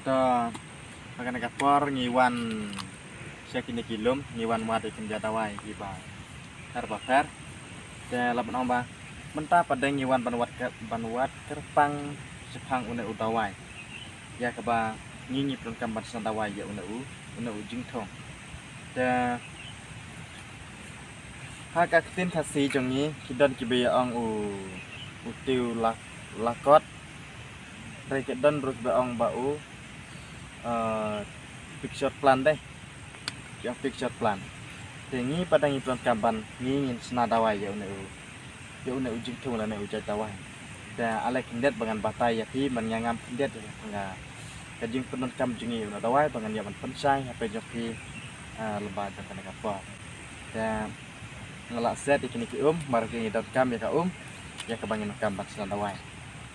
to makan kapor ngiwan sekini kilom ngiwan mati kenjatawai kiba karbaper de lapan ong mentah pada ngiwan banwat kerpang sepang une udawai ya keba ngingi pun kambat sandawai ya une jingthong de haka tin khasi jongi kidon kibe ong utiu lakot rekedon rus beong bau picture plan deh yang picture plan tengi pada ngiplan kamban ngingin senadawai ya une ujing tu lah ne ujai tawai da alek kindet bangan batai ya pi menyangam kindet ya enggak kajing penun kam jingi una tawai bangan ya pensai apa joki lebah dan kana kapal da ngelak set ikini ki marke ngidot kam ya ka ya kebangin kamban senadawai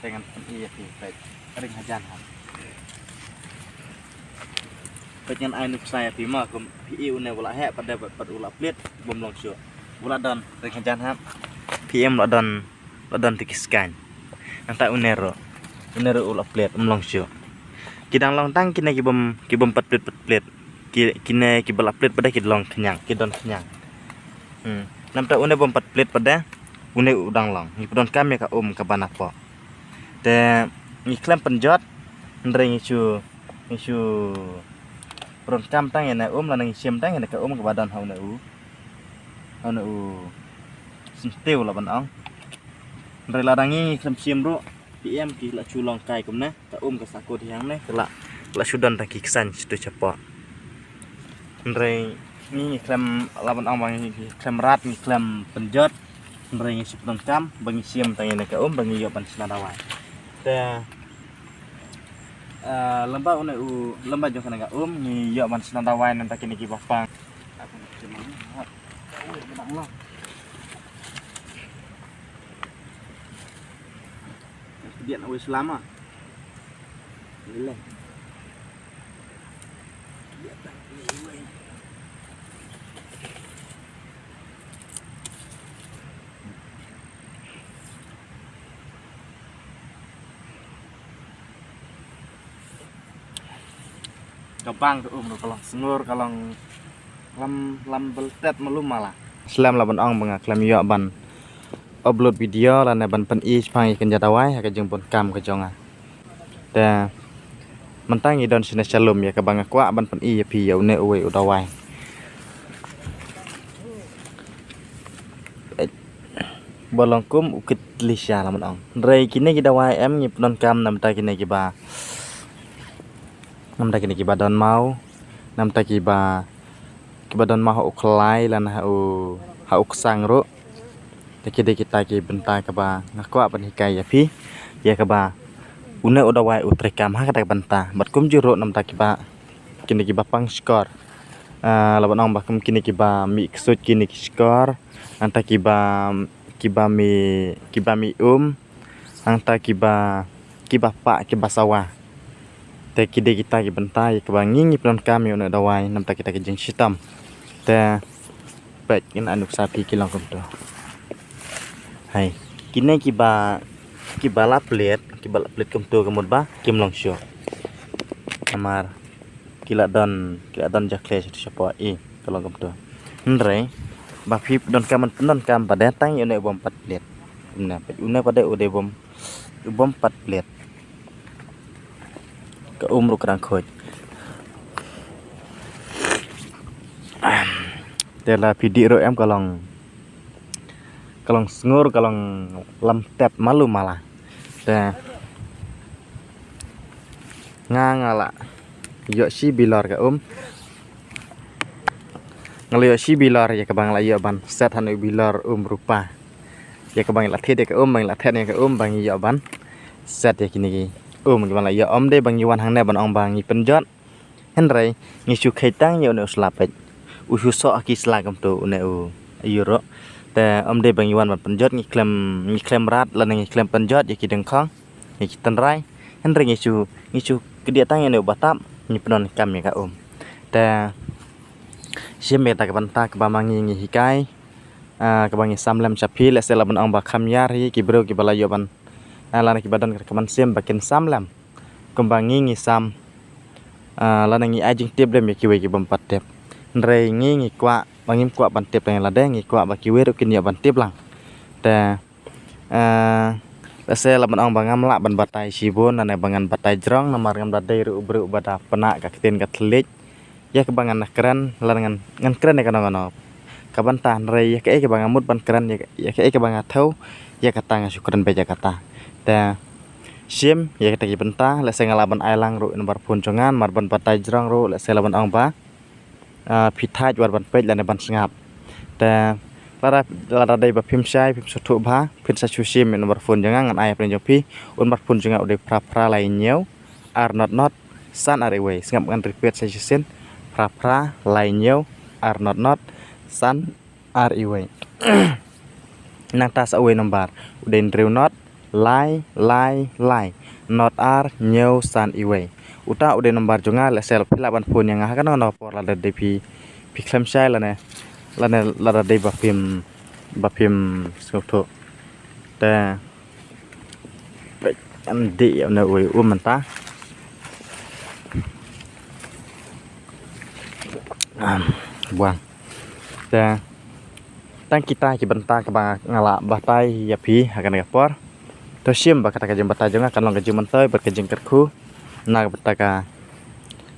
dengan iya pi baik ring hajan penyen ai nuk saya pi ma kum pi une wala he pada ula plit bom long syo wala don ring hajan hap PM ladon tikiskan nanta unero ula plit long syo kidang long tang kina kibom pat plit kina kibala plit pada kidlong kenyang kidon kenyang namta une bom pat plit pada une udang long ngipdon kami ka kabana po te ngiklem penjot ndring isu ron kam tang ena lan ngisim tang ena ka ka badan hauna sentiu lah banang ndre ladangi ngiklem sim ro PM ki la chulong kai kumna ka ka sakut yang ne la sudan ta kiksan situ cepo ndre ni ngiklem laban ang bang ngiklem rat ngiklem penjot ndre ngisip don kam bang sim tang ena ka bang yo pan senadawai te lembah une lembah jong kana ga ni yo man senadawai nanta kini ki bapang aku cuma benang lo điện ở Islam à lên gampang tuh kalau sengur kalau lam beltet melum malah Islam laban ong bangaklam yo ban upload video lan ban pen i phang ikan jatawai ka jeung pon kam ka jonga da mentang i don sine shalom ya ka banga kwa ban pen i ya pi ya une uwe udawai bolongkum ukit lisya lamun ong rei kini kita dawai em ngip non kam nam ta kini kiba don mau nam ta kiba don mau uklai lan ha uksang ro Taki kita ki bentar kaba ngakwa pan hikai ya pi ya kaba une udawai utrekam ha kata bentar batkum juro nam takiba kini kiba pang skor laban ong bakum kini kiba mi ksut kini skor anta kiba mi anta kiba pak kiba sawah te kide kita ki bentar ya kaba ngingi plan kami une udawai nam ta kita ki jeng sitam te baik in anuk sapi kilang kumto hai kini kiba laplet kumtu kemud ba kim long syo amar kila don jakle siapa kalau kumtu ndre ba pip don kam pada tang une bom 4 plet una pada ude bom 4 plet ke ru kerang khoj Dela video em kalong sengur kalong lam tep malu malah da ngala yo si bilar ka ngalo yo si bilar ya kabang la yo ban set hanu bilar rupa ya kabang la the de ka bang la the ne ka bang yo ban set ya kini ki gimana yo de bang yuan hang ne ban ong bang i penjot henrei ngisu khaitang yo ne uslapet ususo akisla kam tu ne euroแต่de bang yuan ban penjot ngiklem rat lan ngiklem penjot ya ki dengkong ya ki tenrai henre ngisu kedia tang ne batap ni penon kam ya kaแต่sim beta ka banta ka bamangi ngi hikai ka bangi samlam chapi le sela ban ong ba kham yar hi ki bro ki bala yo ban lan ki badan ka man sim bakin samlam kembangi ngi sam lan ngi ajing tip dem ya kiwe ki bampat tip ndre ngi kwa bangim kwa ban tip yang lade ngi kwa ba kiwe ro kin ya ban tip lang ta se la ban ong bangam la ban batai sibon nan bangan batai jrong namar ngam dade ru ubru bada pena ka kiten ka tlik ya ke bangan nak keren lan ngan keren ya kana kaban ta ndre ya ke bangan mut ban keren ya ke bangan thau ya kata ngasukren beja kata ta sim ya kita ki benta la se ngalaban ailang ru nomor pun jongan mar ban batai jrong ru la se laban ong ba phithaj war ban pej lan ban sngap ta lara dai ba phim sai phim sothu ba phin sa chusim nomor phone jongan ngan ai pen jopi un mar phone jonga ude pra lai nyeu are not san are away sngap ngan repeat sa chusin pra lai nyeu are not san are away nang tas away nomor ude drew not lie not are nyeu san away uta ude nomor jonga la self la ban phone yang kan no por la de pi klem sai la ne la de ba phim sothu ta an di na ui man ta buang ta tang kita ki benta ka ba ngala batai ya pi akan ga por to sim ba kata ka jem batai jonga kan long ka jem mantai ber ka jeng kerku na beta ka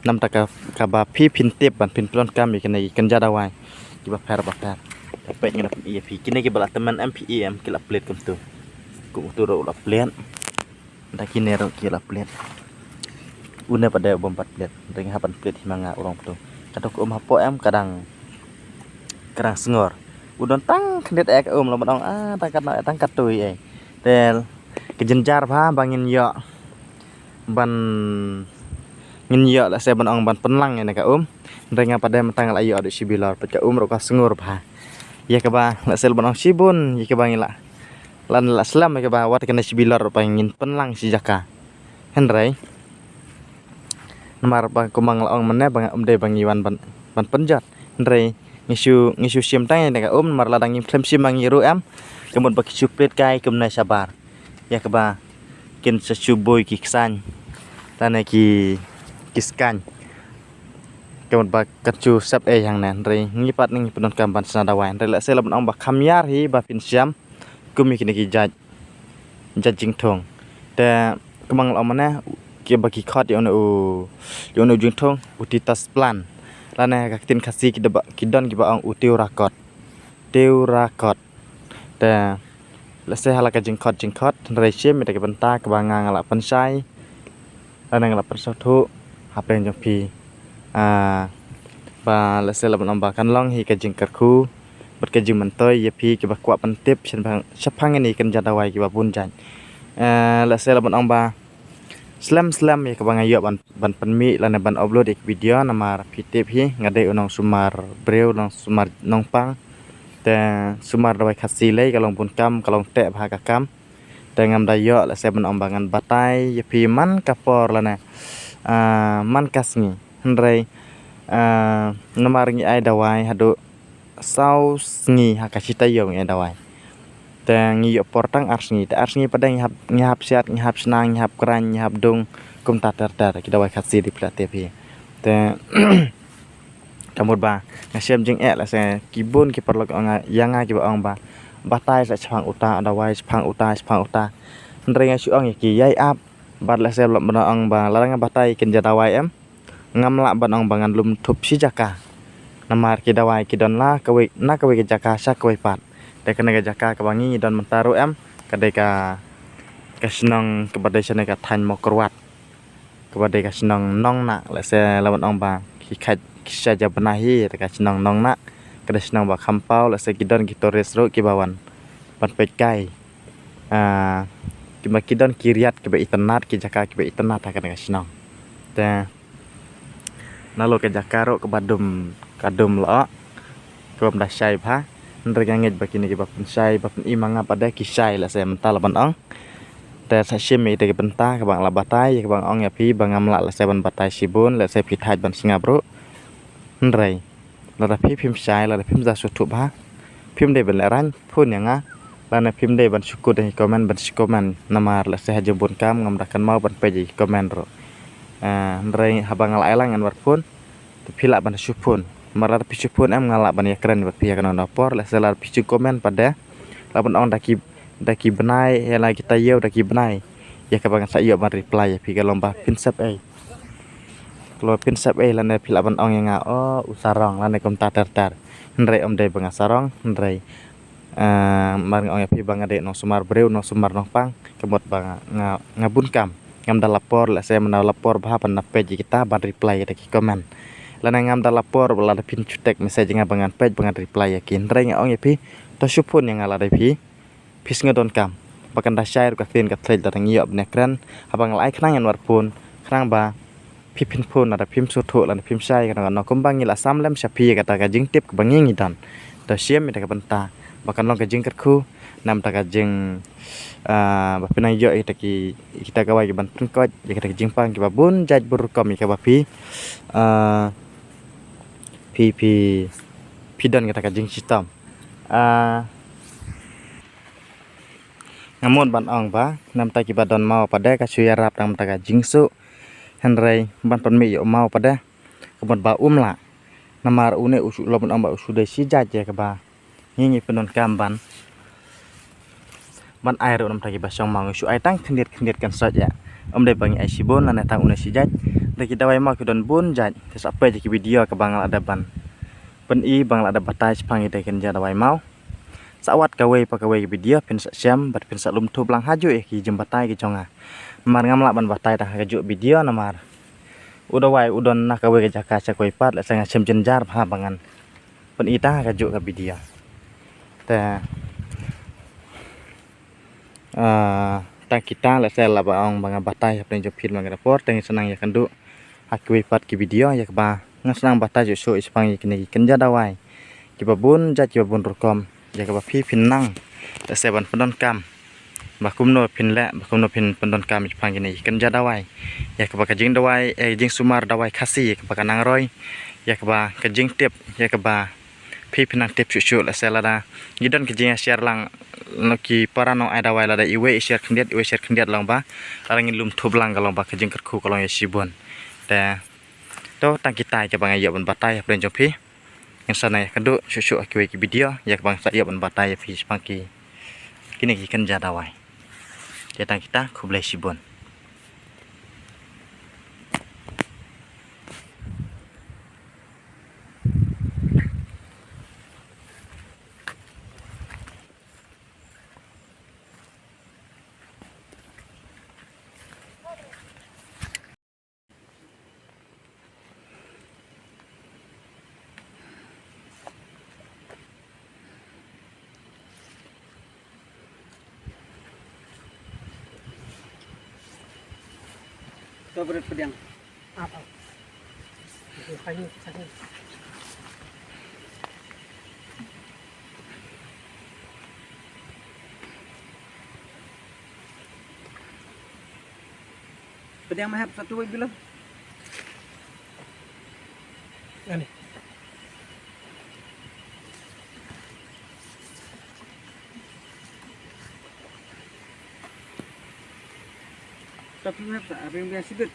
nam ta ka ba pi phin tip ban phin plon kam mi kan kan jadawai ki ba per tapi ngena iya pi kini ki bala teman MPM ki la plate kum tu ro la plate nda kini ro ki la plate una pada bompat plate ring hapan plate himanga orang tu kadok hapo em kadang sengor udon tang knet ek la badong tangkat tu ai tel kejenjar pha bangin yo ban ngin yo la se ban ong ban penlang ne ka ring pada matang la yo adu sibilar pa ka ro ka sengor pha ya ke ba la sel banong sibun ya ke bang ila lan la slam ya ke ba wat kana sibilar pangin penlang si jaka henrai namar ba kumang laong mene bang de bang iwan ban penjat henrai ngisu sim tang ya ka mar la dang klem sim bang iru am kemun ba kisu plet kai kumna sabar ya ke ba kin sesuboy ki ksan tane ki kiskan kemun ba kacu sap yang nan re ngipat ning penon kampan sanadawan re la sela ong ba khamyar hi ba pin siam kumi kini ki jing thong ta kemang lo mana ki ba ki khot yo no jing thong utitas plan lana ka tin khasi ki don ki ba ong utiu rakot ta la se hala ka jing khot re sim me ta ki benta ka ba ngala pensai lana ngala persothu hapen jong pi ba la se la ban ba kan long hi ka jing kerku bat ka jing mantoy ya pi ki ba kwa pan tip chen bang sapang ni kan jadawai ki ba bun jan la se la ban ba slam ya ka bang ayo ban penmi la na ban upload ek video namar pi tip hi ngade unong sumar breu nong sumar nong pang ta sumar dawai khasi le ka long bun kam ka long te bha ka kam ta ngam dayo la se ban bangan batai ya pi man ka por la na man kasngi henrai namar ngi ai dawai hadu saus ngi hakasita yo ngi dawai ta ngi yo portang arsngi pada ngi hap siat ngi hap senang ngi hap kran ngi hap dong kum ta ter ki dawai khasi di plat tv ta kamur ba ngasem jing la se kibun ki perlok yanga ki ba ong ba batai sa chang uta dawai chang uta henrai ngi su ong ki yai ap bat la se bana ong ba larang batai ken jadawai em ngamla ban ong bangan lum thup si jaka namar ki dawai ki don la kawe ki jaka sa kawe pat de kana ga jaka ka bangi don mentaru em kadai ka senong ke badai sene ka than mo krwat ke badai ka senong nong na la se lawan ong ba ki khat ki sa ja banahi ka senong nong na kada senong ba khampau la se ki don ki tores ro ki bawan pan pej kai ki don kiriat ki ba iternat ki jaka ki ba iternat ka kana senong ta nalo ke jakaro ke kadum lo kom dah sai pha nderganget bakini ke bapun sai bapun imanga pada kisai la saya mental ban ong ta sa sim me te ke benta ke bang la batai ke bang ong ya pi bang amla la saya ban batai sibun la saya phithaj ban singapro ndrai la pi phim sai la phim za su thu ba phim de ban la ran phun yanga la na phim de ban sukut de komen ban sikoman namar la saya jebun kam ngam rakan mau ban peji komen ro Nrei habang ngalak elang an warpun pila ban supun marar pichupun em ngalak ban ya keren bat pia kana dapor la selar pichu komen pada laban ong daki benai ya lagi kita yau daki benai ya ka bang sa yo ban reply ya pi ka lomba pinsap kalau pinsap lan pila ban ong yang usarong lan kom ta tar nrei om dei bang sarong nrei mar ong ya pi bang ade no sumar breu no sumar no pang kemot bang ngabun kam ngam da lapor la saya mena lapor bah pan na page kita ban reply daki komen lana ngam da lapor bala da pin chutek message nga bangan page bangan reply yakin reng ong yapi to supun yang ala da pi pis ngadon kam bakan da share ka tin ka thread da ngi yob nekran habang lai khnang yan war pun khrang ba pi pin phun ada pim su tho lan pim sai kana no kumbang ila samlem sapi ka ta ka jing tip ka bangi ngi dan da siam mi ka banta bakan long ka jing kat khu nam ta ka jing ba pinang yo ki kita ka wai ban pun ko ya ka jing pang ki ba bun jaj bur kom ka ba pi pidon kita ka jing sistem ngamon ban ong ba nam ta ki badon mau pada ka suya rap nam ta ka jing su henrei ban pan mi yo mau pada kebon ba la namar une usu lo ban ong ba usu de si jaje ka ba ngi penon kamban ban air nam ta ki ba song mau usu ai tang khndiet kan saja om de bangi ai sibon lan tang une si jaj de ki dawai mau ki don bun jaj te sapai ki video ka bangal ada ban pen i bangla ada batai sepangi de kan jada wai mau sawat kawe pakawe video pin sa syam bat pin sa lum tu blang haju ki jembatai ki jonga mar ngam la ban batai dah haju video namar udah wai udon nak kawe ke jaka sa koi pat la sanga sem jenjar bha bangan pen ita haju ka video te ta kita la sel la baong banga batai pen jo pin bang report teng senang ya kandu hakwe pat ki video ya ba ngasang batai jo so ispangi kini kenja dawai kibabun jat kibabun rukom ya ka phi phinnang ta seban pendon kam bakumno phinle bakumno phin pendon kam phang kini kenja dawai ya ka jing dawai jing sumar dawai khasi ka nang roi ya ka jing tip ya ka phi phinang tip su la selada gidon ki jing share lang noki parano ai dawai la da iwe share khndiat lang ba arang lum thublang galong ba ka jing kerku kalong ya sibon ta to tang kita ka bang ya ban batai plen jong phi yang sana ya kadu susu akiwe ki video ya bang sa ya ban batai fi spangki kini ki kan jadawai datang kita kublai sibon Itu berat pedang. Apa? Kayu. Pedang mahap satu bila. Ini. Tapi mahap tak? Apa yang biasa tu?